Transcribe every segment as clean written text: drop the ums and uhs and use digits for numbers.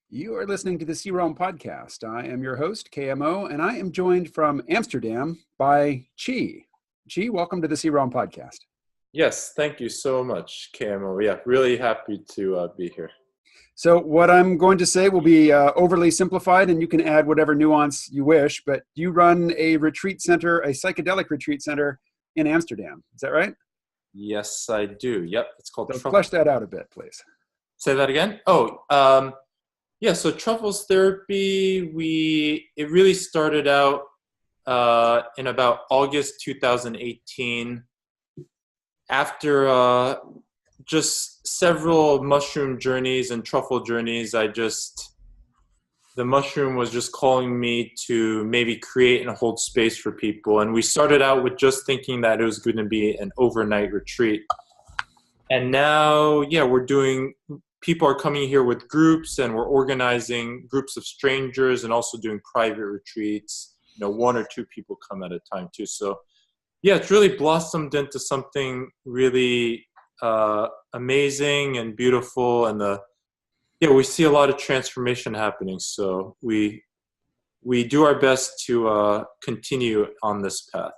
You are listening to the C-Realm podcast. I am your host, KMO, and I am joined from Amsterdam by Chi. Chi, welcome to the C-Realm podcast. Yes, thank you so much, KMO. Yeah, really happy to be here. So what I'm going to say will be overly simplified, and you can add whatever nuance you wish, but you run a retreat center, a psychedelic retreat center in Amsterdam. Is that right? Yes, I do. Yep, it's called So Truffles. flesh that out a bit, please. Say that again? Yeah, so Truffles Therapy, it really started out in about August 2018 after just several mushroom journeys and truffle journeys. The mushroom was just calling me to maybe create and hold space for people. And we started out with just thinking that it was going to be an overnight retreat. And now, yeah, people are coming here with groups, and we're organizing groups of strangers and also doing private retreats. One or two people come at a time too. So yeah, it's really blossomed into something really amazing and beautiful. And we see a lot of transformation happening. So we do our best to continue on this path.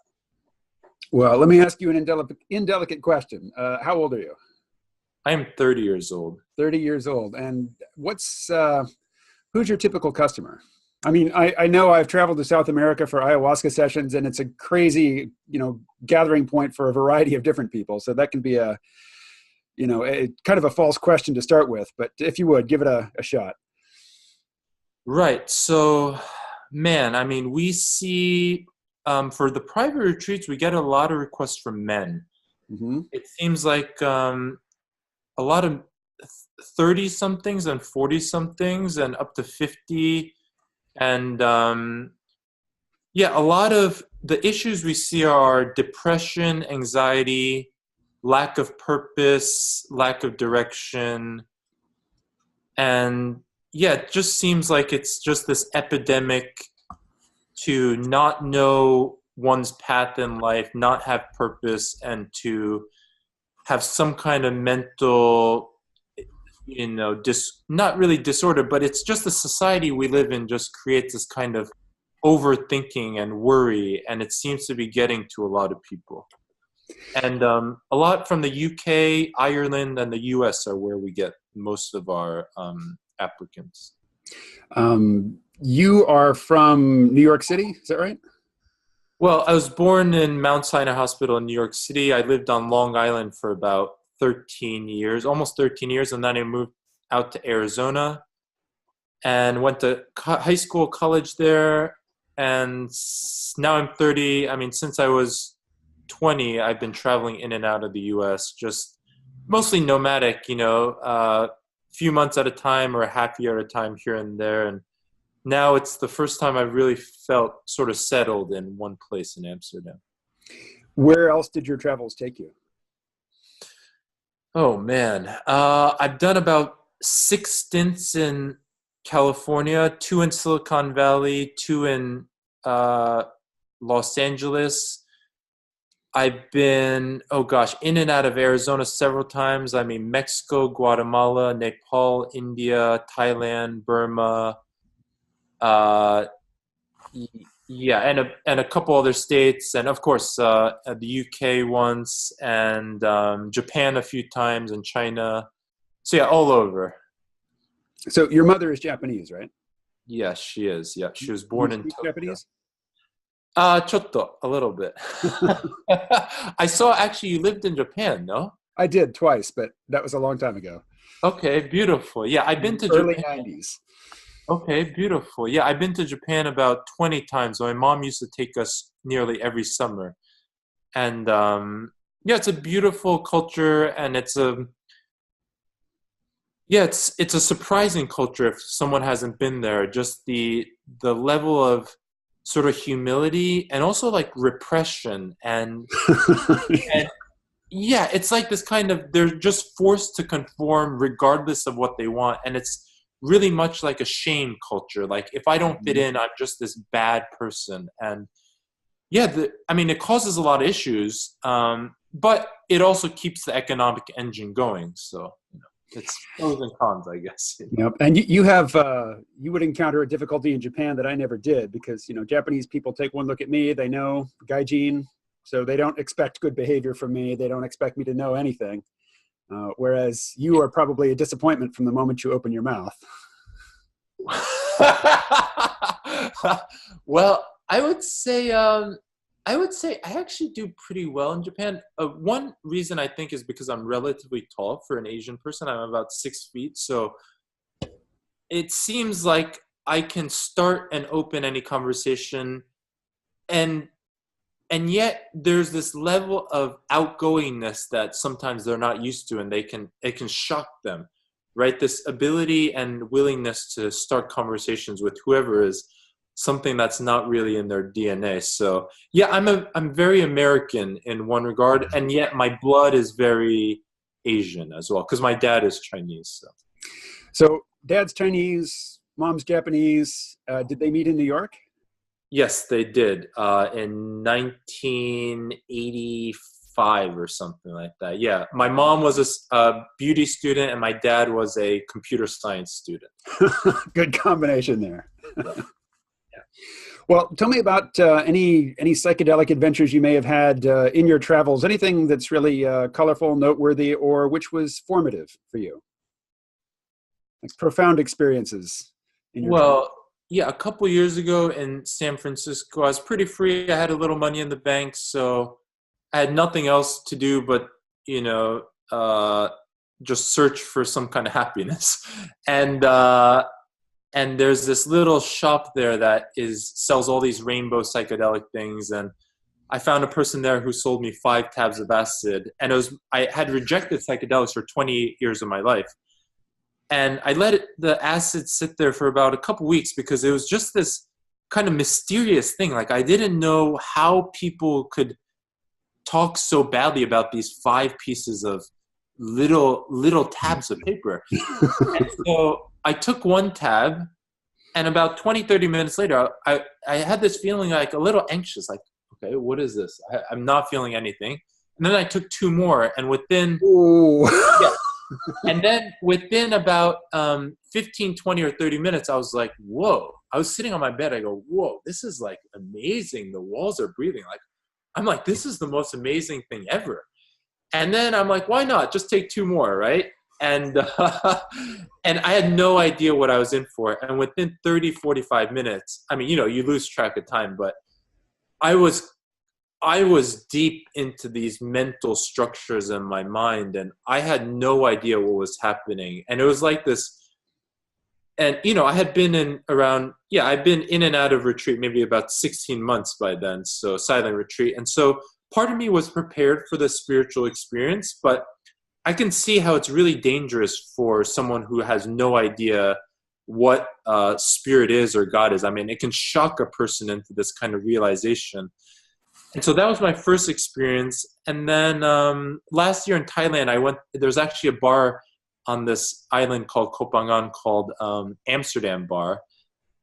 Well, let me ask you an indelicate question. How old are you? I am 30 years old. 30 years old. And who's your typical customer? I mean, I know I've traveled to South America for ayahuasca sessions, and it's a crazy, gathering point for a variety of different people. So that can be a kind of a false question to start with, but if you would, give it a shot. Right. So, man, I mean, we see, for the private retreats, we get a lot of requests from men. Mm-hmm. It seems like a lot of 30-somethings and 40-somethings and up to 50. And a lot of the issues we see are depression, anxiety, lack of purpose, lack of direction. And yeah, it just seems like it's just this epidemic to not know one's path in life, not have purpose, and to have some kind of mental, not really disorder, but it's just the society we live in just creates this kind of overthinking and worry, and it seems to be getting to a lot of people. And a lot from the UK, Ireland, and the US are where we get most of our applicants. You are from New York City, is that right? Well, I was born in Mount Sinai Hospital in New York City. I lived on Long Island for about 13 years, almost 13 years, and then I moved out to Arizona and went to high school, college there, and now I'm 30. I mean, since I was 20, I've been traveling in and out of the U.S., just mostly nomadic, a few months at a time or a half year at a time here and there. And now it's the first time I've really felt sort of settled in one place in Amsterdam. Where else did your travels take you? Oh, man. I've done about 6 stints in California, 2 in Silicon Valley, 2 in Los Angeles. I've been, in and out of Arizona several times. I mean, Mexico, Guatemala, Nepal, India, Thailand, Burma. And a couple other states, and of course the UK once, and Japan a few times, and China. So yeah, all over. So your mother is Japanese, right? Yes, she is. Yeah, she was born in Tokyo. Japanese? Chotto, a little bit. I saw actually you lived in Japan, no? I did twice, but that was a long time ago. Okay, beautiful. Yeah, I've been to early Japan. 90s. Okay, beautiful. Yeah, I've been to Japan about 20 times. My mom used to take us nearly every summer. And it's a beautiful culture, and it's a surprising culture if someone hasn't been there. Just the level of sort of humility and also like repression and yeah, it's like this kind of, they're just forced to conform regardless of what they want. And it's really much like a shame culture. Like, if I don't fit in, I'm just this bad person. And yeah, it causes a lot of issues, but it also keeps the economic engine going. So, it's pros and cons, I guess. Yep. And you have, you would encounter a difficulty in Japan that I never did because, Japanese people take one look at me, they know gaijin, so they don't expect good behavior from me. They don't expect me to know anything. Whereas you are probably a disappointment from the moment you open your mouth. Well, I would say I actually do pretty well in Japan. One reason I think is because I'm relatively tall for an Asian person. I'm about 6 feet, so it seems like I can start and open any conversation, and yet there's this level of outgoingness that sometimes they're not used to, and it can shock them, right? This ability and willingness to start conversations with whoever is something that's not really in their DNA. So yeah, I'm very American in one regard, and yet my blood is very Asian as well because my dad is Chinese. So dad's Chinese, mom's Japanese. Did they meet in New York? Yes, they did in 1985 or something like that. Yeah, my mom was a beauty student, and my dad was a computer science student. Good combination there. Yeah. Well, tell me about any psychedelic adventures you may have had in your travels. Anything that's really colorful, noteworthy, or which was formative for you, like profound experiences in your travels. Yeah, a couple years ago in San Francisco, I was pretty free. I had a little money in the bank, so I had nothing else to do but, just search for some kind of happiness. And there's this little shop there that sells all these rainbow psychedelic things. And I found a person there who sold me 5 tabs of acid. And I had rejected psychedelics for 20 years of my life. And I let the acid sit there for about a couple weeks because it was just this kind of mysterious thing. Like I didn't know how people could talk so badly about these 5 pieces of little tabs of paper. And so I took 1 tab, and about 20-30 minutes later, I had this feeling like a little anxious, like, okay, what is this? I'm not feeling anything. And then I took 2 more, and within about 15, 20, or 30 minutes, I was like, whoa. I was sitting on my bed. I go, whoa, this is like amazing. The walls are breathing. I'm like, this is the most amazing thing ever. And then I'm like, why not? Just take 2 more, right? And and I had no idea what I was in for. And within 30, 45 minutes, I mean, you lose track of time, but I was deep into these mental structures in my mind, and I had no idea what was happening. And it was like this, and I had been I've been in and out of retreat maybe about 16 months by then, so silent retreat. And so part of me was prepared for the spiritual experience, but I can see how it's really dangerous for someone who has no idea what spirit is or God is. I mean, it can shock a person into this kind of realization. And so that was my first experience. And then last year in Thailand, there's actually a bar on this island called Koh Phangan called Amsterdam Bar.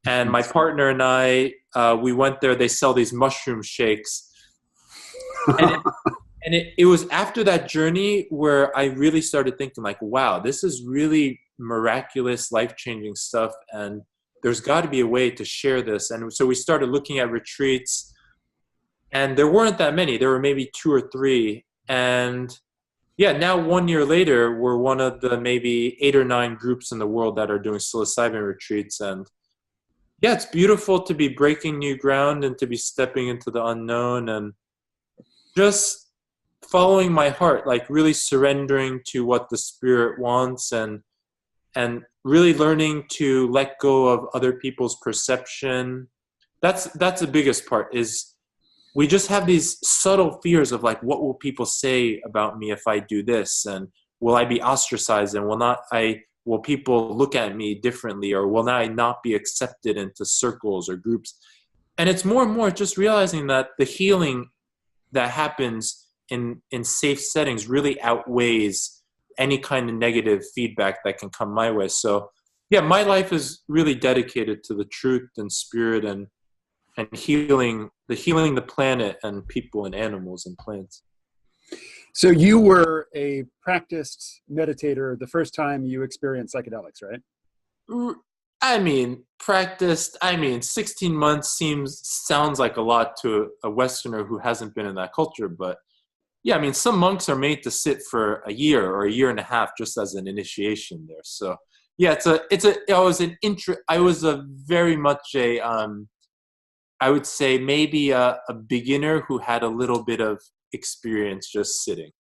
And my partner and I, we went there. They sell these mushroom shakes. And it was after that journey where I really started thinking like, wow, this is really miraculous, life-changing stuff. And there's got to be a way to share this. And so we started looking at retreats. And there weren't that many. There were maybe 2 or 3. And yeah, now 1 year later, we're one of the maybe 8 or 9 groups in the world that are doing psilocybin retreats. And yeah, it's beautiful to be breaking new ground and to be stepping into the unknown and just following my heart, like really surrendering to what the spirit wants and really learning to let go of other people's perception. That's the biggest part is we just have these subtle fears of like, what will people say about me if I do this? And will I be ostracized? And will people look at me differently? Or will I not be accepted into circles or groups? And it's more and more just realizing that the healing that happens in safe settings really outweighs any kind of negative feedback that can come my way. So yeah, my life is really dedicated to the truth and spirit and healing the planet and people and animals and plants. So you were a practiced meditator the first time you experienced psychedelics, right? I mean, practiced, 16 months sounds like a lot to a Westerner who hasn't been in that culture. But yeah, I mean, some monks are made to sit for a year or a year and a half just as an initiation there. So yeah, I was a very much I would say maybe a beginner who had a little bit of experience just sitting.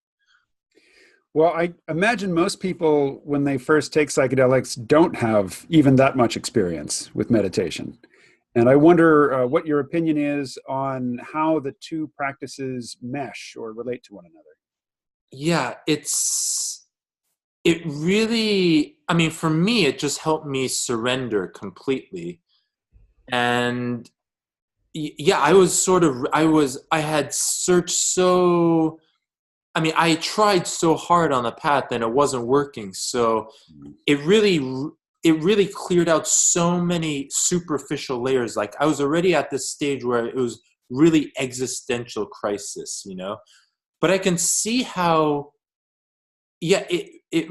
Well, I imagine most people, when they first take psychedelics, don't have even that much experience with meditation. And I wonder what your opinion is on how the two practices mesh or relate to one another. Yeah, it really, I mean, for me, it just helped me surrender completely. And yeah, I had searched so, I mean, I tried so hard on the path and it wasn't working. So it really, it really cleared out so many superficial layers. Like I was already at this stage where it was really existential crisis, you know, but I can see how, yeah, it's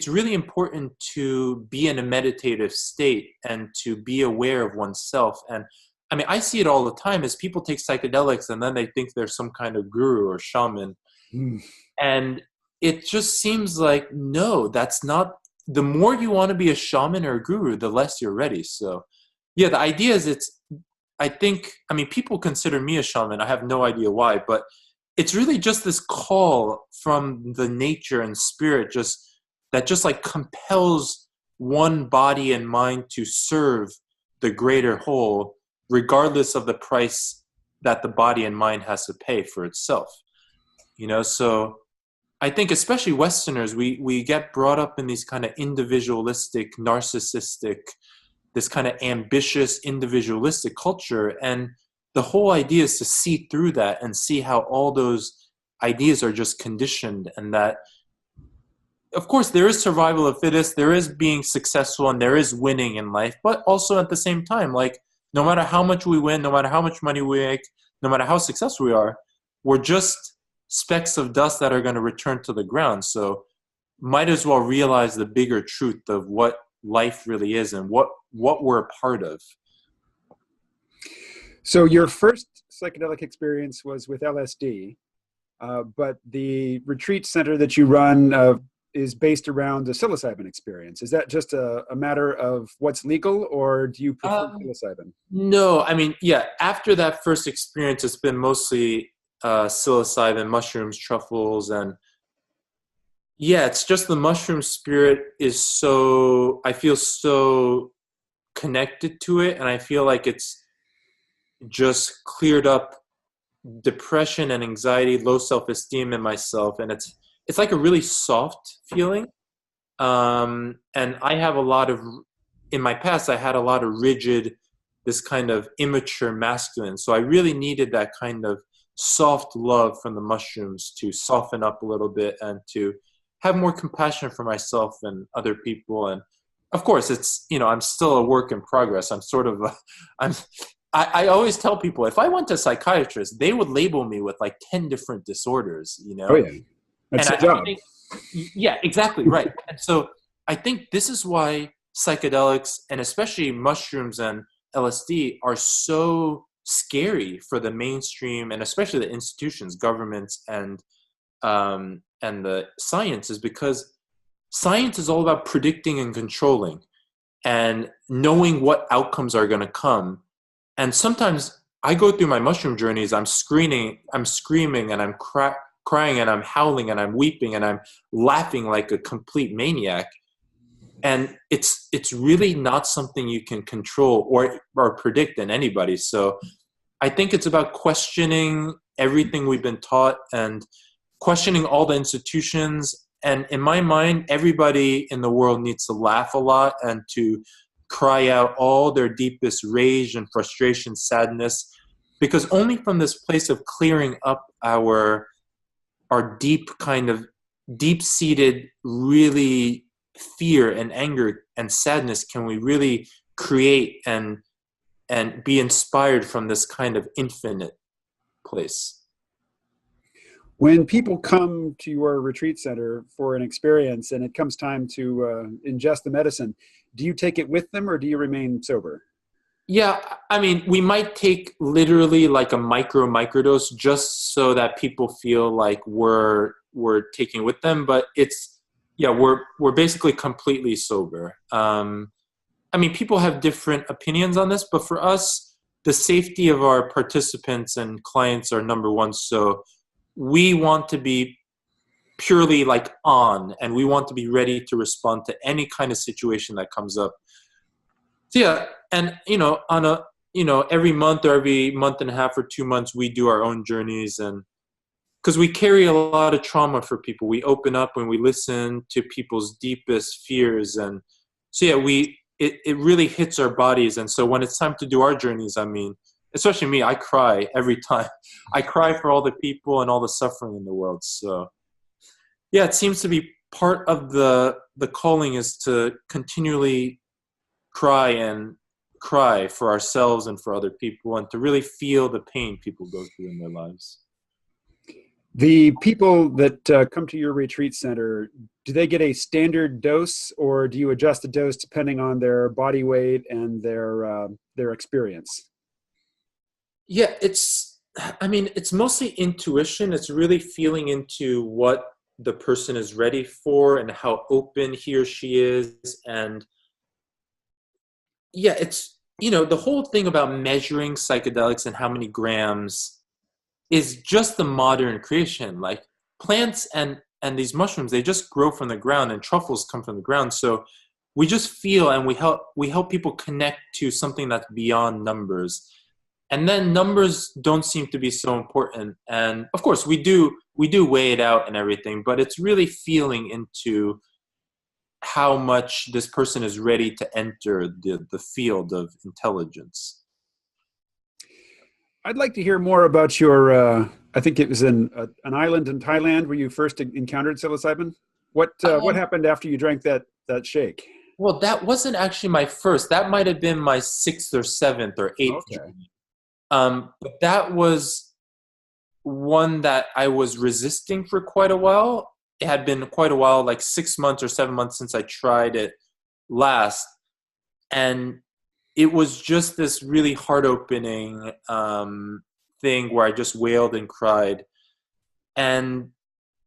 really important to be in a meditative state and to be aware of oneself. And I mean, I see it all the time as people take psychedelics and then they think they're some kind of guru or shaman. Mm. And it just seems like, no, that's not, the more you want to be a shaman or a guru, the less you're ready. So yeah, the idea is I think, I mean, people consider me a shaman. I have no idea why, but it's really just this call from the nature and spirit that just like compels one body and mind to serve the greater whole, regardless of the price that the body and mind has to pay for itself. You know, so I think especially Westerners, we get brought up in these kind of individualistic, narcissistic, this kind of ambitious, individualistic culture. And the whole idea is to see through that and see how all those ideas are just conditioned. And that, of course, there is survival of fittest, there is being successful, and there is winning in life. But also at the same time, like, no matter how much we win, no matter how much money we make, no matter how successful we are, we're just specks of dust that are going to return to the ground. So might as well realize the bigger truth of what life really is and what we're a part of. So your first psychedelic experience was with LSD, but the retreat center that you run is based around the psilocybin experience. Is that just a matter of what's legal, or do you prefer psilocybin? No, I mean, yeah, after that first experience, it's been mostly psilocybin, mushrooms, truffles, and yeah, it's just the mushroom spirit is so, I feel so connected to it, and I feel like it's just cleared up depression and anxiety, low self-esteem in myself, and it's like a really soft feeling. And I have a lot of, in my past, I had a lot of rigid, this kind of immature masculine. So I really needed that kind of soft love from the mushrooms to soften up a little bit and to have more compassion for myself and other people. And of course, it's, you know, I'm still a work in progress. I'm sort of, I always tell people, if I went to a psychiatrist, they would label me with like 10 different disorders, you know? Oh yeah, that's the job. I think, yeah, exactly, right. And so I think this is why psychedelics, and especially mushrooms and LSD, are so scary for the mainstream and especially the institutions, governments, and the science, is because science is all about predicting and controlling and knowing what outcomes are going to come. And sometimes I go through my mushroom journeys, I'm screaming, and I'm crying, and I'm howling, and I'm weeping, and I'm laughing like a complete maniac. And it's really not something you can control or predict in anybody. So I think it's about questioning everything we've been taught and questioning all the institutions. And in my mind, everybody in the world needs to laugh a lot and to cry out all their deepest rage and frustration, sadness, because only from this place of clearing up our deep kind of deep-seated really fear and anger and sadness can we really create and be inspired from this kind of infinite place. When people come to your retreat center for an experience and it comes time to ingest the medicine, do you take it with them or do you remain sober? Yeah, I mean, we might take literally like a microdose just so that people feel like we're taking with them, but it's yeah, we're basically completely sober. I mean, people have different opinions on this, but for us, the safety of our participants and clients are number one. So we want to be purely like on, and we want to be ready to respond to any kind of situation that comes up. So yeah, and on a every month or every month and a half or 2 months, we do our own journeys, and because we carry a lot of trauma for people, we open up when we listen to people's deepest fears, and so yeah, it really hits our bodies, and so when it's time to do our journeys, I mean, especially me, I cry every time. I cry for all the people and all the suffering in the world. So yeah, it seems to be part of the calling is to continually cry for ourselves and for other people, and to really feel the pain people go through in their lives. The people that come to your retreat center, do they get a standard dose or do you adjust the dose depending on their body weight and their experience? Yeah, it's mostly intuition. It's really feeling into what the person is ready for and how open he or she is. And yeah, it's, the whole thing about measuring psychedelics and how many grams is just the modern creation. Like plants and these mushrooms, they just grow from the ground, and truffles come from the ground. So we just feel, and we help people connect to something that's beyond numbers. And then numbers don't seem to be so important. And of course we do weigh it out and everything, but it's really feeling into how much this person is ready to enter the field of intelligence. I'd like to hear more about your, I think it was in an island in Thailand where you first encountered psilocybin. What Um, happened after you drank that shake? well, that wasn't actually my first. That might have been my sixth or seventh or eighth Okay. journey. But that was one that I was resisting for quite a while. It had been quite a while, like 6 months or 7 months since I tried it last. And it was just this really heart opening thing where I just wailed and cried. And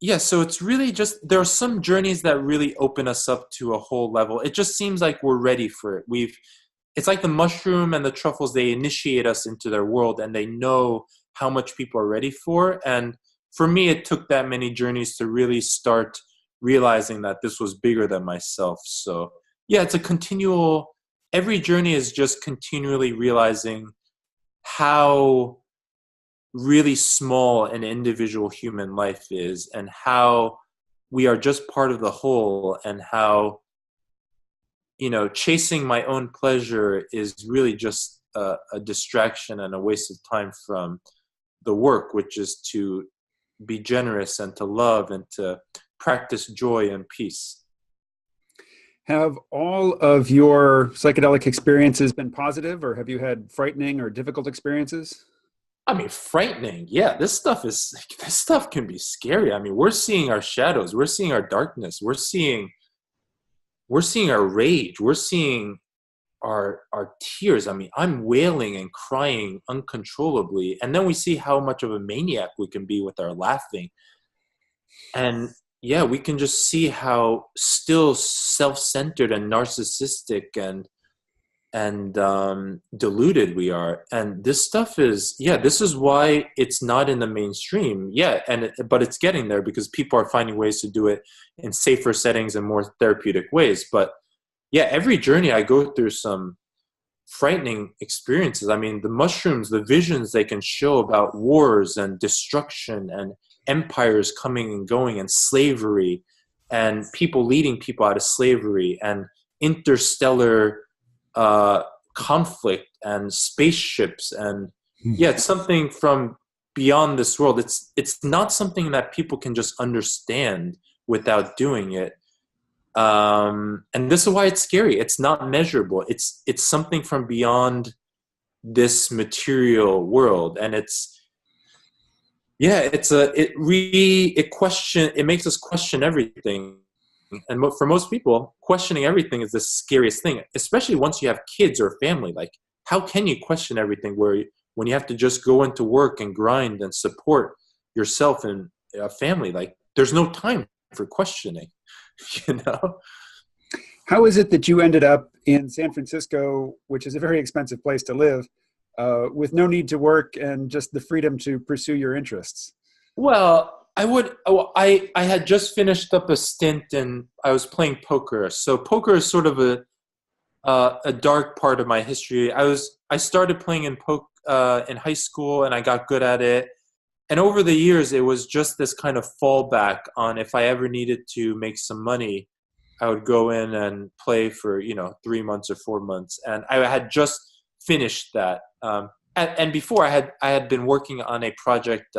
yeah, so it's really just, there are some journeys that really open us up to a whole level. It just seems like we're ready for it. It's like the mushroom and the truffles, they initiate us into their world, and they know how much people are ready for. And for me, it took that many journeys to really start realizing that this was bigger than myself. So yeah, it's a continual, every journey is just continually realizing how really small an individual human life is, and how we are just part of the whole, and how chasing my own pleasure is really just a distraction and a waste of time from the work, which is to be generous and to love and to practice joy and peace. Have all of your psychedelic experiences been positive, or have you had frightening or difficult experiences? I mean, frightening. Yeah, this stuff can be scary. I mean, we're seeing our shadows, we're seeing our darkness, we're seeing our rage, we're seeing our tears. I mean, I'm wailing and crying uncontrollably, and then we see how much of a maniac we can be with our laughing. And yeah, we can just see how still self-centered and narcissistic and deluded we are. And this stuff is, yeah, this is why it's not in the mainstream yet. But it's getting there because people are finding ways to do it in safer settings and more therapeutic ways. But yeah, every journey I go through some frightening experiences. I mean, the mushrooms, the visions they can show about wars and destruction and empires coming and going and slavery and people leading people out of slavery and interstellar conflict and spaceships. And yeah, it's something from beyond this world. It's not something that people can just understand without doing it. And this is why it's scary. It's not measurable. It's something from beyond this material world, and Yeah, it makes us question everything. And for most people, questioning everything is the scariest thing, especially once you have kids or family. Like, how can you question everything when you have to just go into work and grind and support yourself and a family? Like, there's no time for questioning, you know? How is it that you ended up in San Francisco, which is a very expensive place to live, with no need to work and just the freedom to pursue your interests? Well, I had just finished up a stint and I was playing poker. So poker is sort of a dark part of my history. I started playing in high school and I got good at it. And over the years, it was just this kind of fallback on if I ever needed to make some money, I would go in and play for 3 months or 4 months. And I had just finished that. And before I had been working on a project.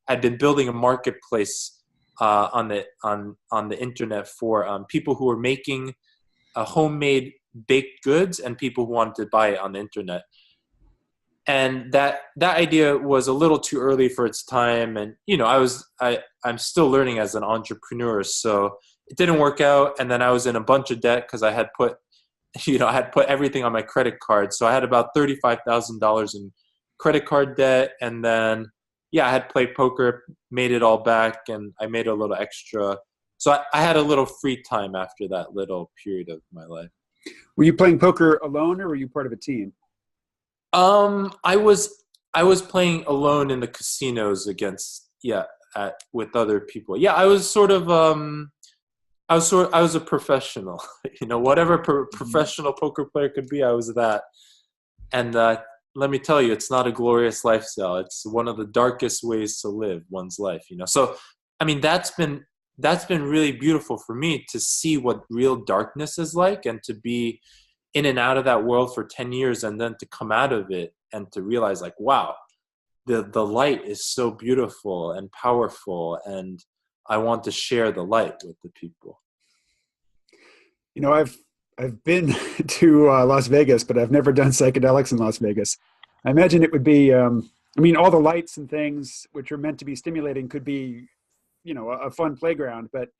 I'd been building a marketplace on the internet for people who were making homemade baked goods and people who wanted to buy it on the internet. And that idea was a little too early for its time, and I'm still learning as an entrepreneur, so it didn't work out. And then I was in a bunch of debt because I had put everything on my credit card, so I had about $35,000 in credit card debt. And then I had played poker, made it all back, and I made a little extra, so I had a little free time after that little period of my life. Were you playing poker alone or were you part of a team? I was playing alone in the casinos with other people. Yeah, I was sort of I was a professional. Whatever professional poker player could be, I was that. And let me tell you, it's not a glorious lifestyle. It's one of the darkest ways to live one's life. So I mean, that's been really beautiful for me to see what real darkness is like, and to be in and out of that world for 10 years and then to come out of it and to realize, like, wow, the light is so beautiful and powerful, and I want to share the light with the people. I've been to Las Vegas, but I've never done psychedelics in Las Vegas. I imagine it would be, all the lights and things which are meant to be stimulating could be, a fun playground, but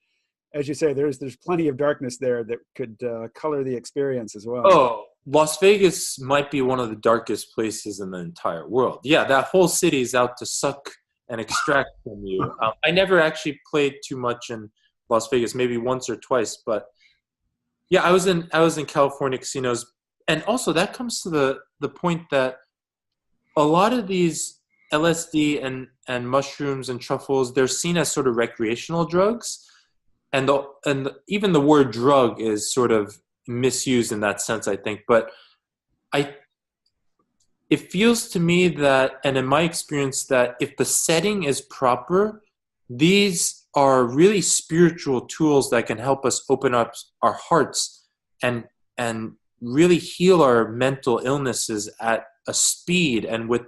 as you say, there's plenty of darkness there that could color the experience as well. Oh, Las Vegas might be one of the darkest places in the entire world. Yeah, that whole city is out to suck and extract from you. I never actually played too much in Las Vegas, maybe once or twice, but yeah, I was in California casinos, and also that comes to the point that a lot of these LSD and mushrooms and truffles, they're seen as sort of recreational drugs. And even the word drug is sort of misused in that sense, I think. But it feels to me that, and in my experience, that if the setting is proper, these are really spiritual tools that can help us open up our hearts and really heal our mental illnesses at a speed and with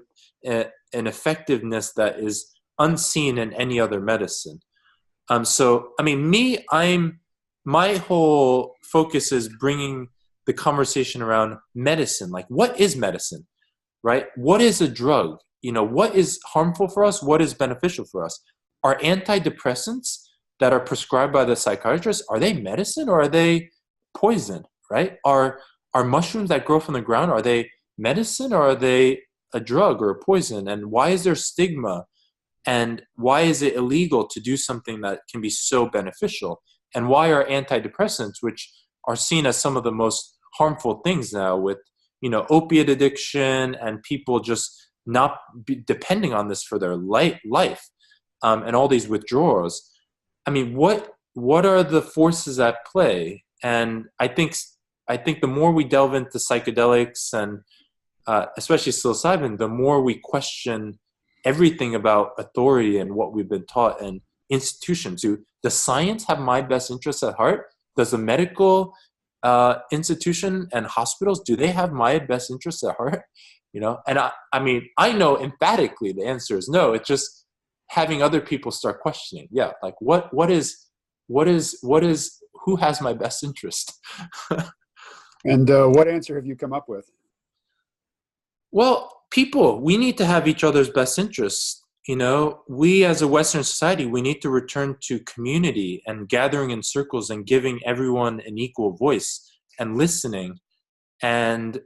an effectiveness that is unseen in any other medicine. So, I mean, my whole focus is bringing the conversation around medicine. Like, what is medicine, right? What is a drug? What is harmful for us? What is beneficial for us? Are antidepressants that are prescribed by the psychiatrist, are they medicine or are they poison, right? Are mushrooms that grow from the ground, are they medicine or are they a drug or a poison? And why is there stigma? And why is it illegal to do something that can be so beneficial? And why are antidepressants, which are seen as some of the most harmful things now with, opiate addiction and people just not depending on this for their life, and all these withdrawals? I mean, what are the forces at play? And I think the more we delve into psychedelics and especially psilocybin, the more we question everything about authority and what we've been taught and institutions. Does science have my best interests at heart? Does the medical institution and hospitals, do they have my best interests at heart? And I know emphatically the answer is no. It's just having other people start questioning. Yeah, like what is who has my best interest? And what answer have you come up with? Well, we need to have each other's best interests. we as a Western society, we need to return to community and gathering in circles and giving everyone an equal voice and listening. And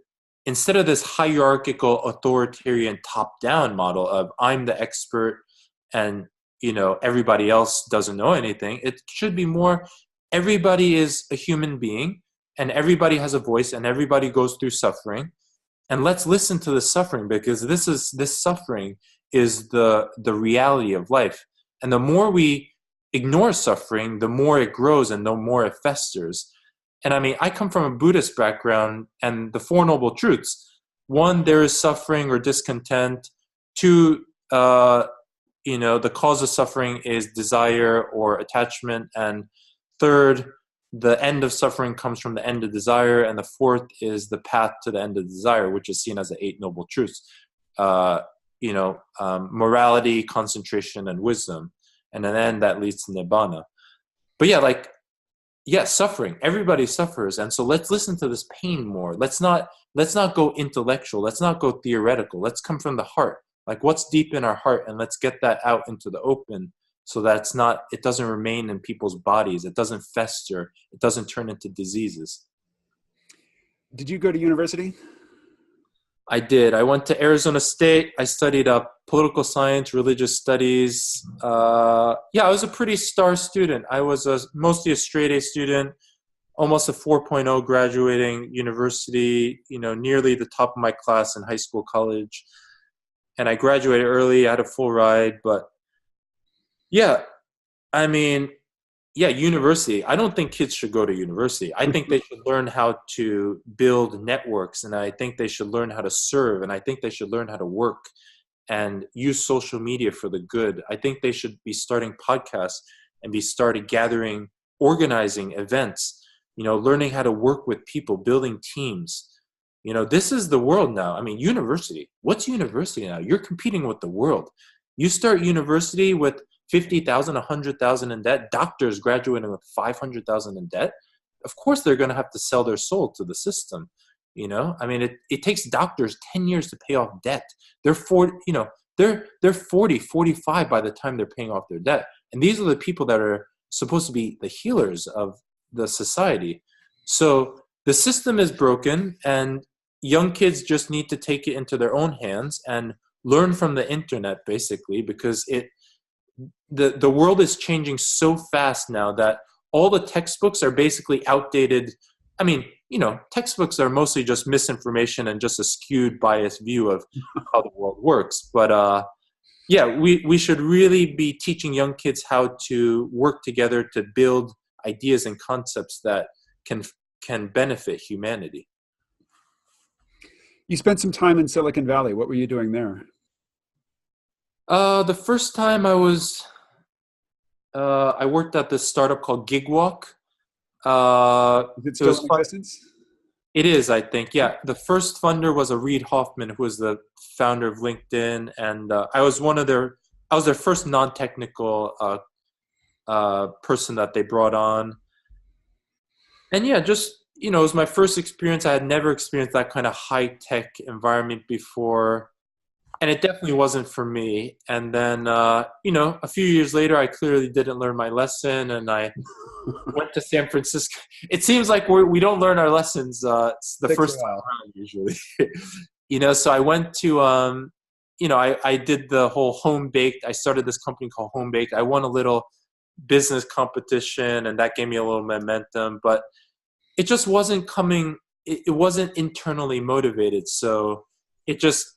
instead of this hierarchical, authoritarian, top-down model of I'm the expert and, everybody else doesn't know anything, it should be more everybody is a human being and everybody has a voice and everybody goes through suffering. And let's listen to the suffering, because this suffering is the reality of life. And the more we ignore suffering, the more it grows and the more it festers. And I mean, I come from a Buddhist background, and the Four Noble Truths: one, there is suffering or discontent. Two, the cause of suffering is desire or attachment. And third, the end of suffering comes from the end of desire. And the fourth is the path to the end of desire, which is seen as the Eight Noble Truths. Morality, concentration, and wisdom. And then that leads to Nibbana. But suffering. Everybody suffers. And so let's listen to this pain more. Let's not go intellectual. Let's not go theoretical. Let's come from the heart. Like, what's deep in our heart, and let's get that out into the open, so that it doesn't remain in people's bodies. It doesn't fester. It doesn't turn into diseases. Did you go to university? I did. I went to Arizona State. I studied political science, religious studies. I was a pretty star student. I was mostly a straight A student, almost a 4.0 graduating university, nearly the top of my class in high school, college. And I graduated early. I had a full ride. But university. I don't think kids should go to university. I think they should learn how to build networks, and I think they should learn how to serve, and I think they should learn how to work and use social media for the good. I think they should be starting podcasts and be organizing events, learning how to work with people, building teams. This is the world now. I mean, university. What's university now? You're competing with the world. You start university with 50,000, 100,000 in debt. Doctors graduating with 500,000 in debt. Of course, they're going to have to sell their soul to the system. I mean, it takes doctors 10 years to pay off debt. They're 40, they're 40, 45 by the time they're paying off their debt. And these are the people that are supposed to be the healers of the society. So the system is broken, and young kids just need to take it into their own hands and learn from the internet, basically, because the world is changing so fast now that all the textbooks are basically outdated. I mean, textbooks are mostly just misinformation and just a skewed, biased view of how the world works. But we should really be teaching young kids how to work together to build ideas and concepts that can benefit humanity. You spent some time in Silicon Valley. What were you doing there? The first time I worked at this startup called GigWalk. Is it still in existence? It is, I think. Yeah. The first funder was a Reid Hoffman, who was the founder of LinkedIn. And I was their first non-technical person that they brought on. And it was my first experience. I had never experienced that kind of high-tech environment before. And it definitely wasn't for me. And then, a few years later, I clearly didn't learn my lesson, and I went to San Francisco. It seems like we don't learn our lessons the first time around, usually. So I went to, I did the whole home baked. I started this company called Home Baked. I won a little business competition, and that gave me a little momentum. But it just wasn't coming. It wasn't internally motivated. So it just,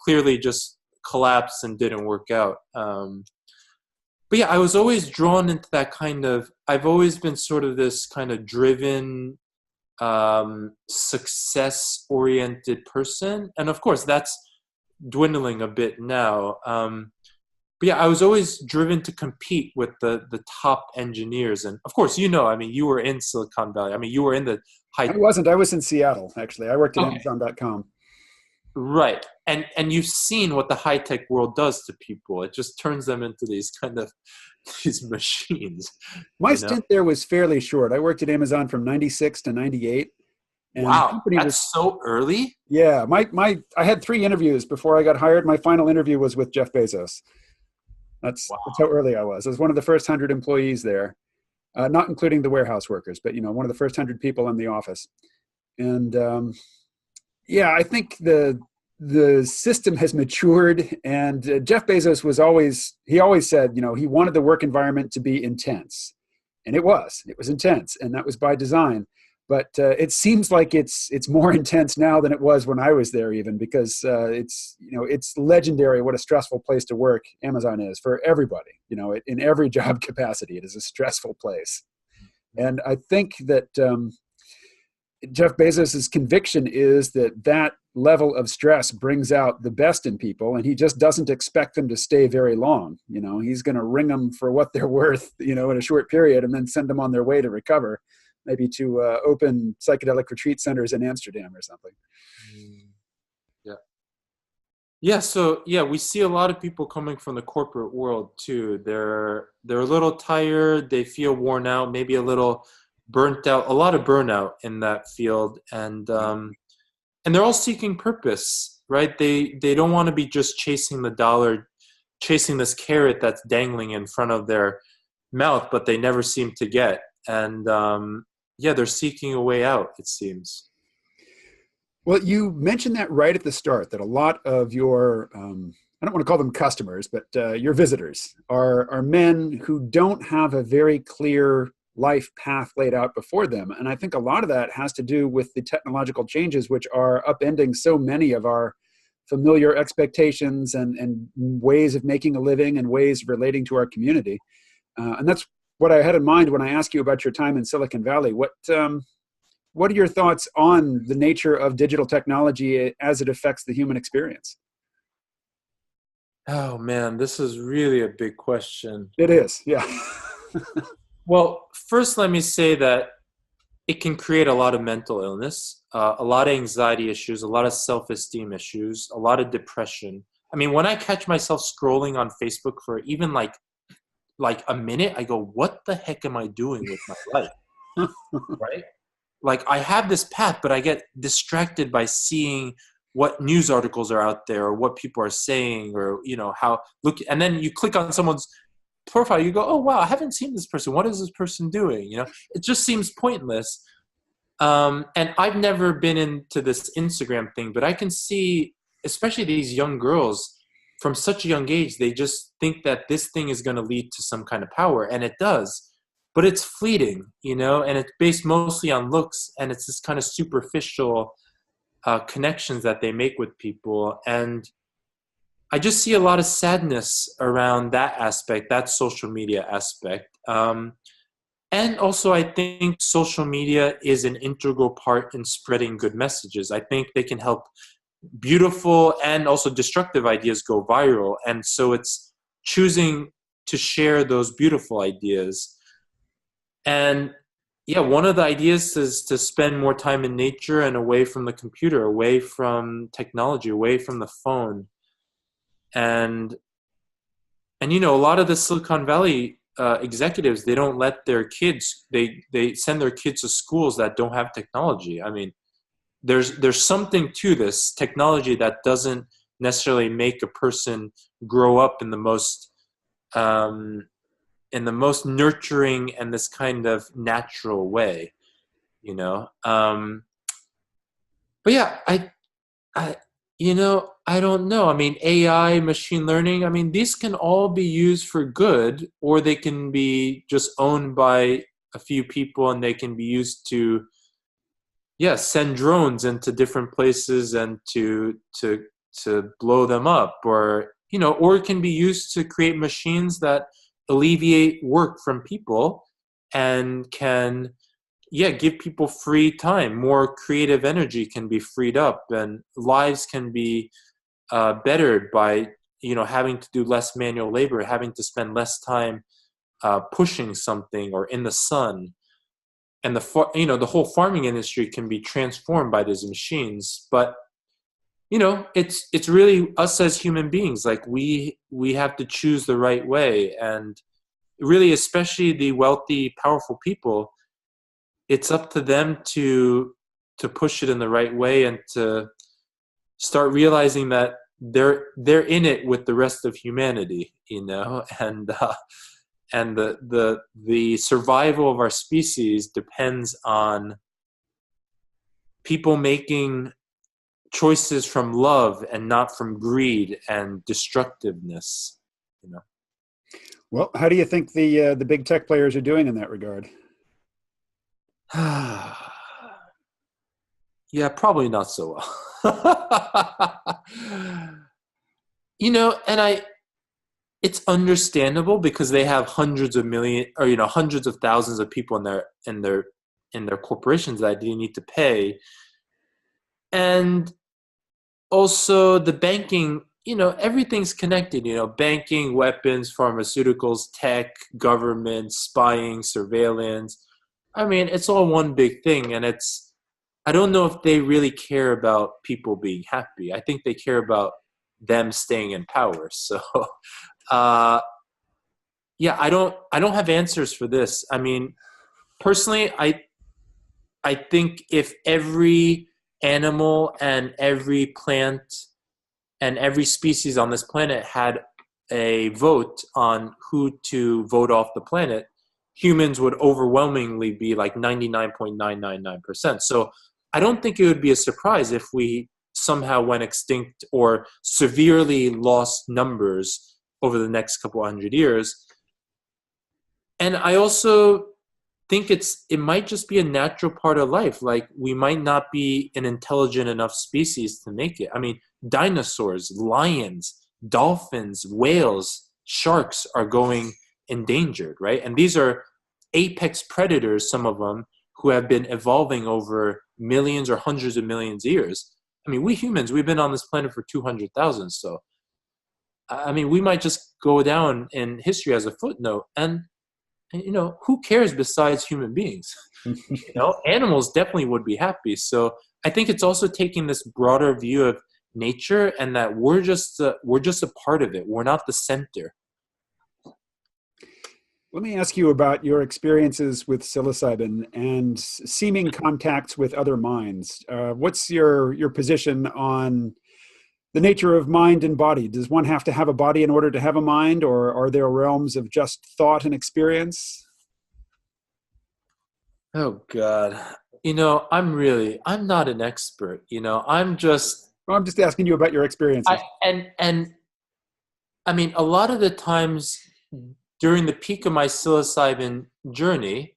clearly just collapsed and didn't work out. But I was always drawn into that I've always been sort of this kind of driven, success-oriented person. And of course, that's dwindling a bit now. But I was always driven to compete with the top engineers. And of course, you were in Silicon Valley. I mean, you were in the high. I wasn't. I was in Seattle, actually. I worked at Amazon.com. Right. And you've seen what the high-tech world does to people. It just turns them into these machines. My stint there was fairly short. I worked at Amazon from 96 to 98. And wow, that's so early? Yeah. I had 3 interviews before I got hired. My final interview was with Jeff Bezos. That's how early I was. I was one of the first 100 employees there, not including the warehouse workers, but one of the first 100 people in the office. And yeah, I think the system has matured, and Jeff Bezos he always said, he wanted the work environment to be intense, and it was intense, and that was by design. But it seems like it's more intense now than it was when I was there, even, because it's legendary what a stressful place to work Amazon is for everybody. In every job capacity, it is a stressful place, and I think that Jeff Bezos's conviction is that level of stress brings out the best in people, and he just doesn't expect them to stay very long. He's going to wring them for what they're worth, in a short period, and then send them on their way to recover, maybe to open psychedelic retreat centers in Amsterdam or something. Yeah. Yeah. So yeah, we see a lot of people coming from the corporate world too. They're a little tired. They feel worn out, maybe a little burnt out, a lot of burnout in that field. And they're all seeking purpose, right? They don't want to be just chasing the dollar, chasing this carrot that's dangling in front of their mouth, but they never seem to get. And yeah, they're seeking a way out, it seems. Well, you mentioned that right at the start, that a lot of your, I don't want to call them customers, but your visitors are men who don't have a very clear life path laid out before them. And I think a lot of that has to do with the technological changes, which are upending so many of our familiar expectations and ways of making a living and ways of relating to our community. And that's what I had in mind when I asked you about your time in Silicon Valley. What are your thoughts on the nature of digital technology as it affects the human experience? Oh man, this is really a big question. It is, yeah. Well, first let me say that it can create a lot of mental illness, a lot of anxiety issues, a lot of self-esteem issues, a lot of depression. I mean, when I catch myself scrolling on Facebook for even like a minute, I go, what the heck am I doing with my life? Right? Like I have this path, but I get distracted by seeing what news articles are out there or what people are saying, or, and then you click on someone's profile, you go, oh wow, I haven't seen this person. What is this person doing? It just seems pointless. And I've never been into this Instagram thing, but I can see, especially these young girls from such a young age, they just think that this thing is going to lead to some kind of power, and it does, but it's fleeting, and it's based mostly on looks, and it's this kind of superficial connections that they make with people. And I just see a lot of sadness around that aspect, that social media aspect. And also, I think social media is an integral part in spreading good messages. I think they can help beautiful and also destructive ideas go viral. And so it's choosing to share those beautiful ideas. And yeah, one of the ideas is to spend more time in nature and away from the computer, away from technology, away from the phone. And a lot of the Silicon Valley executives, they don't let their kids, they send their kids to schools that don't have technology. I mean, there's something to this technology that doesn't necessarily make a person grow up in the most nurturing and this kind of natural way, But yeah, I don't know. I mean, AI, machine learning, I mean, these can all be used for good, or they can be just owned by a few people, and they can be used to, send drones into different places and to blow them up, or it can be used to create machines that alleviate work from people and can give people free time. More creative energy can be freed up, and lives can be bettered by having to do less manual labor, having to spend less time pushing something or in the sun. And the whole farming industry can be transformed by these machines. But it's really us as human beings. Like we have to choose the right way, and really, especially the wealthy, powerful people, it's up to them to push it in the right way and to start realizing that they're in it with the rest of humanity, and the survival of our species depends on people making choices from love and not from greed and destructiveness. Well, how do you think the big tech players are doing in that regard? Yeah, probably not so well. And it's understandable because they have hundreds of million, or hundreds of thousands of people in their corporations that they need to pay. And also the banking, everything's connected, banking, weapons, pharmaceuticals, tech, government, spying, surveillance. I mean, it's all one big thing. And I don't know if they really care about people being happy. I think they care about them staying in power. So, yeah, I don't have answers for this. I mean, personally, I think if every animal and every plant and every species on this planet had a vote on who to vote off the planet, humans would overwhelmingly be like 99.999%. So I don't think it would be a surprise if we somehow went extinct or severely lost numbers over the next couple hundred years. And I also think it might just be a natural part of life. Like, we might not be an intelligent enough species to make it. I mean, dinosaurs, lions, dolphins, whales, sharks are going endangered, right? And these are apex predators, some of them, who have been evolving over millions or hundreds of millions of years. I mean, we humans, we've been on this planet for 200,000. So, I mean, we might just go down in history as a footnote. And who cares besides human beings? Animals definitely would be happy. So I think it's also taking this broader view of nature, and that we're just a part of it. We're not the center. Let me ask you about your experiences with psilocybin and seeming contacts with other minds. What's your position on the nature of mind and body? Does one have to have a body in order to have a mind, or are there realms of just thought and experience? Oh God. I'm not an expert. I'm just asking you about your experiences. And I mean, a lot of the times during the peak of my psilocybin journey,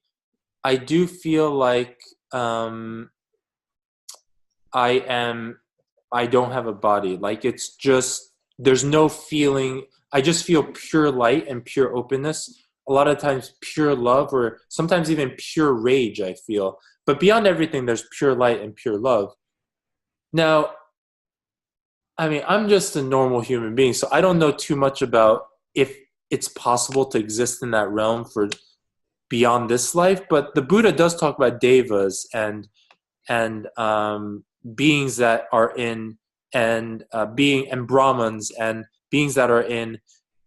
I do feel like I don't have a body. Like, it's just, there's no feeling. I just feel pure light and pure openness. A lot of times pure love, or sometimes even pure rage, I feel. But beyond everything, there's pure light and pure love. Now, I mean, I'm just a normal human being, so I don't know too much about if it's possible to exist in that realm for beyond this life. But the Buddha does talk about devas and beings that are in, and Brahmins and beings that are in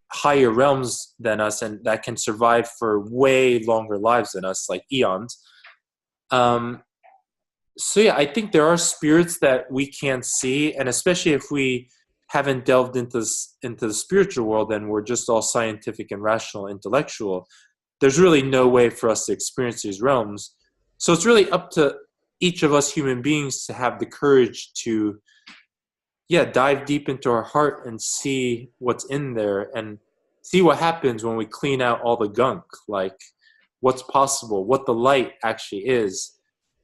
higher realms than us and that can survive for way longer lives than us, like eons. So yeah, I think there are spirits that we can't see, and especially if we haven't delved into the spiritual world and we're just all scientific and rational, intellectual, there's really no way for us to experience these realms. So it's really up to each of us human beings to have the courage to, dive deep into our heart and see what's in there and see what happens when we clean out all the gunk, like what's possible, what the light actually is,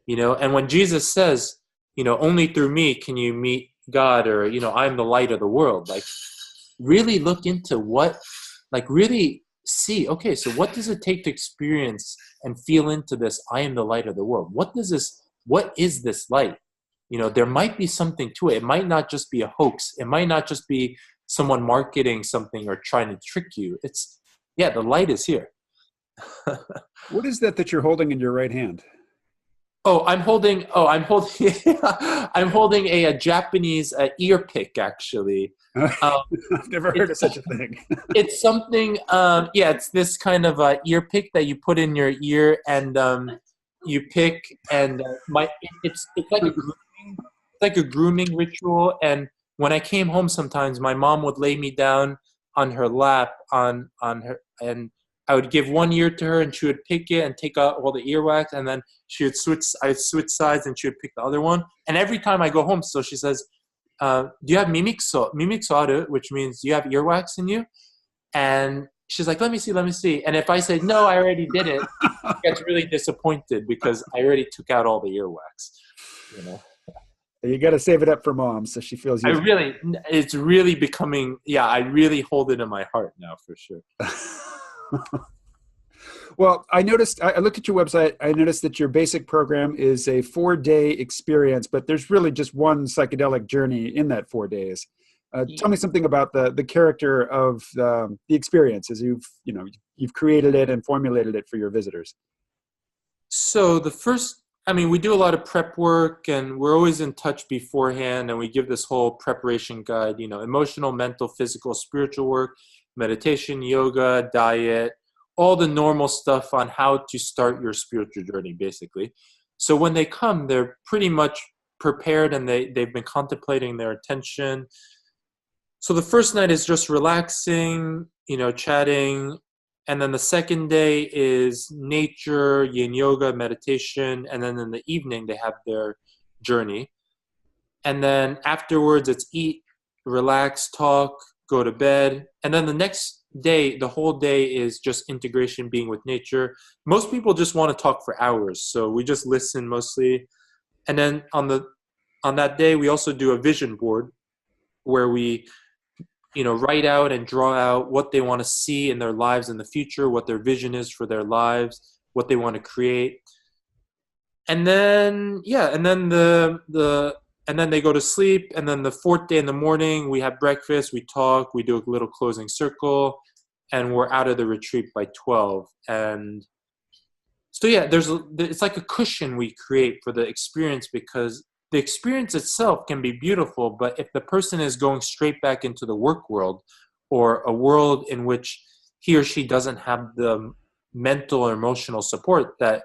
And when Jesus says, only through me can you meet God, or, I'm the light of the world, like, really look into really see, okay, so what does it take to experience and feel into this, I am the light of the world? What is this light? There might be something to it. It might not just be a hoax. It might not just be someone marketing something or trying to trick you. The light is here. What is that you're holding in your right hand? I'm holding I'm holding a Japanese ear pick, actually. I've never heard of such a thing. It's something, it's this kind of ear pick that you put in your ear, and you pick, and it's like a grooming ritual. And when I came home, sometimes my mom would lay me down on her lap on her, and I would give one ear to her, and she would pick it and take out all the earwax, and then I'd switch sides, and she would pick the other one. And every time I go home, so she says, do you have mimiksoare, which means, do you have earwax in you? And she's like, let me see. And if I say, no, I already did it, she gets really disappointed because I already took out all the earwax, you know. You got to save it up for mom so she feels used. It's really becoming, I really hold it in my heart now, for sure. Well, I noticed, I looked at your website, I noticed that your basic program is a 4-day experience, but there's really just one psychedelic journey in that 4 days. Tell me something about the character of the experience as you've created it and formulated it for your visitors. So we do a lot of prep work, and we're always in touch beforehand, and we give this whole preparation guide, emotional, mental, physical, spiritual work, meditation, yoga, diet, all the normal stuff on how to start your spiritual journey, basically. So when they come, they're pretty much prepared, and they've been contemplating their intention. So the first night is just relaxing, chatting. And then the second day is nature, yin yoga, meditation. And then in the evening, they have their journey. And then afterwards, it's eat, relax, talk, go to bed. And then the next day, the whole day is just integration, being with nature. Most people just want to talk for hours. So we just listen mostly. And then on that day, we also do a vision board where we write out and draw out what they want to see in their lives in the future, what their vision is for their lives, what they want to create. And then, and then and then they go to sleep. And then the fourth day in the morning, we have breakfast, we talk, we do a little closing circle, and we're out of the retreat by 12. And so, it's like a cushion we create for the experience, because the experience itself can be beautiful, but if the person is going straight back into the work world, or a world in which he or she doesn't have the mental or emotional support that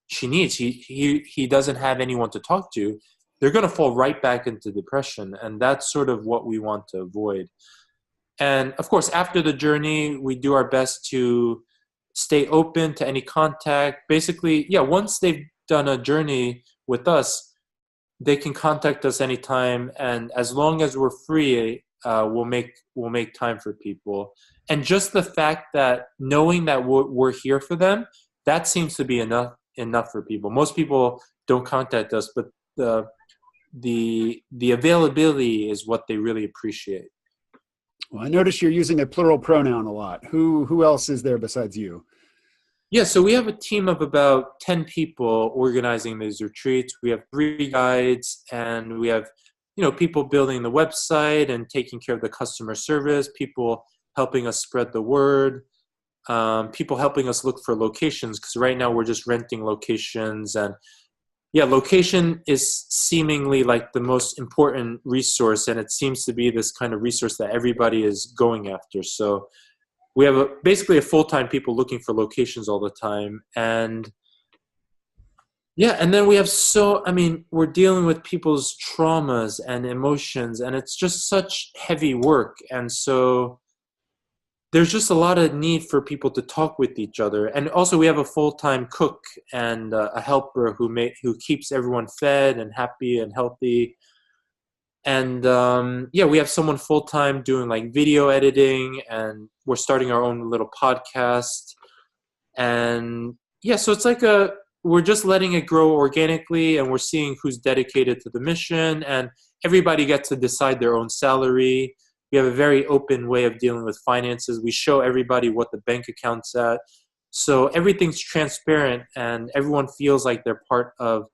she needs, he doesn't have anyone to talk to, they're going to fall right back into depression. And that's sort of what we want to avoid. And of course, after the journey, we do our best to stay open to any contact. Basically, once they've done a journey with us, they can contact us anytime, and as long as we're free, we'll make time for people. And just the fact that knowing that we're here for them, that seems to be enough for people. Most people don't contact us, but the availability is what they really appreciate. Well, I notice you're using a plural pronoun a lot. Who else is there besides you? Yeah, so we have a team of about 10 people organizing these retreats. We have 3 guides, and we have, people building the website and taking care of the customer service, people helping us spread the word, people helping us look for locations, because right now we're just renting locations. And location is seemingly like the most important resource, and it seems to be this kind of resource that everybody is going after. So we have basically a full-time people looking for locations all the time. And and then we have we're dealing with people's traumas and emotions, and it's just such heavy work. And so there's just a lot of need for people to talk with each other. And also we have a full-time cook and a helper who keeps everyone fed and happy and healthy. And we have someone full-time doing like video editing, and we're starting our own little podcast. And so it's like we're just letting it grow organically, and we're seeing who's dedicated to the mission, and everybody gets to decide their own salary. We have a very open way of dealing with finances. We show everybody what the bank account's at. So everything's transparent, and everyone feels like they're part of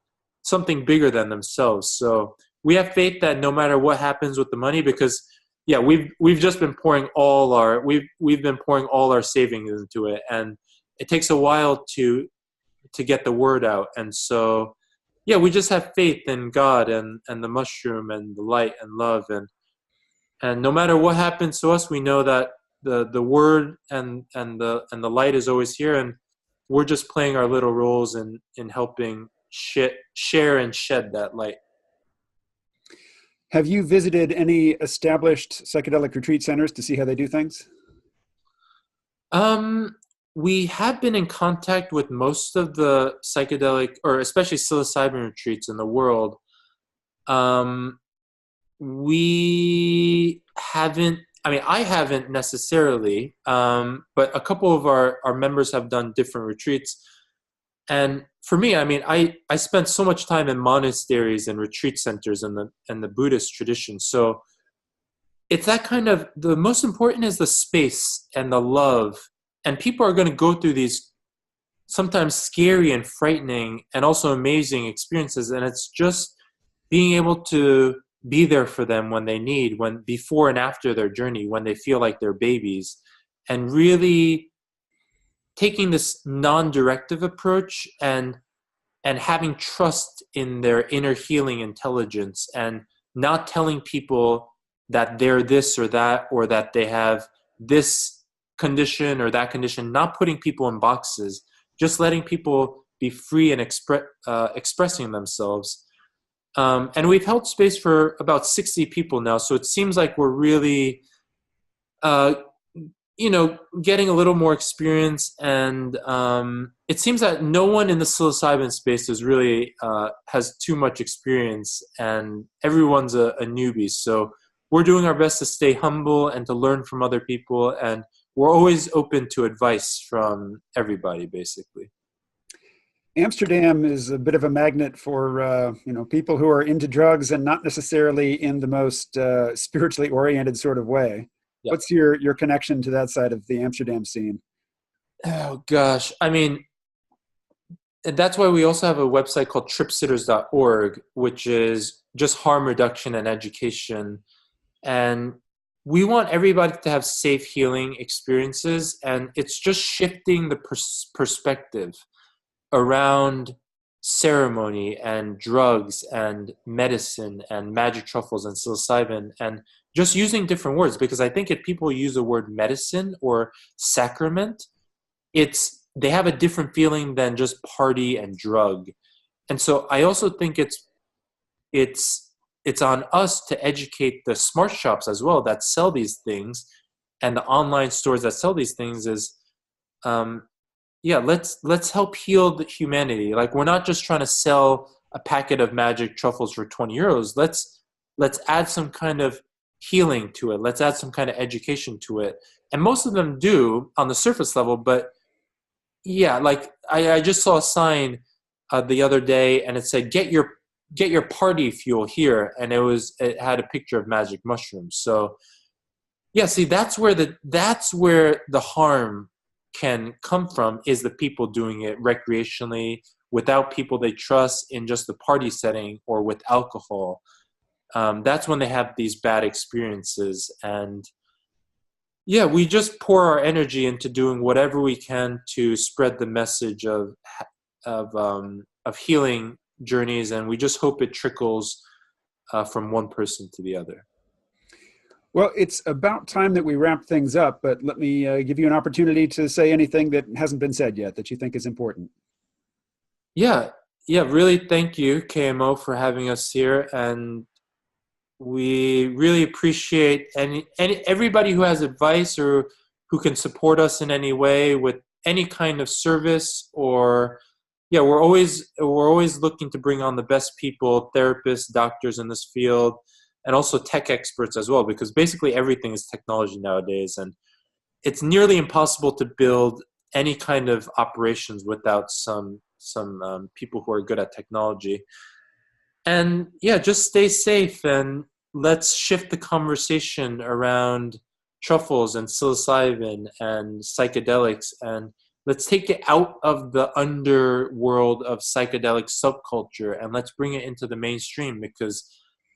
something bigger than themselves. So we have faith that no matter what happens with the money, because we've just been pouring all our savings into it, and it takes a while to get the word out. And so we just have faith in God and the mushroom and the light and love, and no matter what happens to us, we know that the word and the light is always here, and we're just playing our little roles in helping share and shed that light. Have you visited any established psychedelic retreat centers to see how they do things? Um, we have been in contact with most of the psychedelic, or especially psilocybin retreats in the world. Um, we haven't, I mean, I haven't necessarily, but a couple of our members have done different retreats. And for me, I mean, I spent so much time in monasteries and retreat centers in the Buddhist tradition. So it's that kind of, the most important is the space and the love. And people are going to go through these sometimes scary and frightening and also amazing experiences. And it's just being able to be there for them when they need, when before and after their journey, when they feel like they're babies, and really taking this non-directive approach and having trust in their inner healing intelligence, and not telling people that they're this or that they have this condition or that condition, not putting people in boxes, just letting people be free and expressing themselves. And we've held space for about 60 people now, so it seems like we're really uh, getting a little more experience, and it seems that no one in the psilocybin space is really has too much experience, and everyone's a newbie. So we're doing our best to stay humble and to learn from other people, and we're always open to advice from everybody, basically. Amsterdam is a bit of a magnet for people who are into drugs and not necessarily in the most spiritually oriented sort of way. Yeah. What's your connection to that side of the Amsterdam scene? Oh gosh, I mean, and that's why we also have a website called tripsitters.org, which is just harm reduction and education. And we want everybody to have safe healing experiences. And it's just shifting the perspective around ceremony and drugs and medicine and magic truffles and psilocybin, and just using different words, because I think if people use the word medicine or sacrament, they have a different feeling than just party and drug. And so I also think it's it's on us to educate the smart shops as well that sell these things, and the online stores that sell these things, is um, yeah, let's help heal the humanity. Like, we're not just trying to sell a packet of magic truffles for 20 euros. Let's add some kind of healing to it. Let's add some kind of education to it. And most of them do on the surface level, but yeah, like I just saw a sign the other day, and it said get your party fuel here, and it had a picture of magic mushrooms. So yeah, see, that's where the harm can come from, is the people doing it recreationally without people they trust, in just the party setting or with alcohol. That's when they have these bad experiences. And yeah, we just pour our energy into doing whatever we can to spread the message of healing journeys, and we just hope it trickles from one person to the other. Well, it's about time that we wrap things up, but let me give you an opportunity to say anything that hasn't been said yet that you think is important. Yeah, yeah, really thank you, KMO, for having us here, and we really appreciate any everybody who has advice or who can support us in any way with any kind of service. Or yeah, we're always looking to bring on the best people, therapists, doctors in this field, and also tech experts as well, because basically everything is technology nowadays, and it's nearly impossible to build any kind of operations without some people who are good at technology. And yeah, just stay safe, and let's shift the conversation around truffles and psilocybin and psychedelics, and let's take it out of the underworld of psychedelic subculture, and let's bring it into the mainstream, because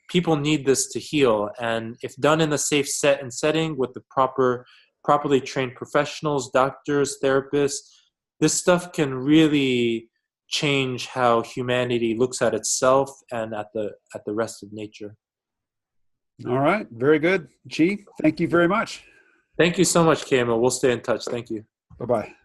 people need this to heal. And if done in a safe setting with the properly trained professionals, doctors, therapists, this stuff can really change how humanity looks at itself and at the rest of nature. All right. Very good. Chi, thank you very much. Thank you so much, KMO. We'll stay in touch. Thank you. Bye-bye.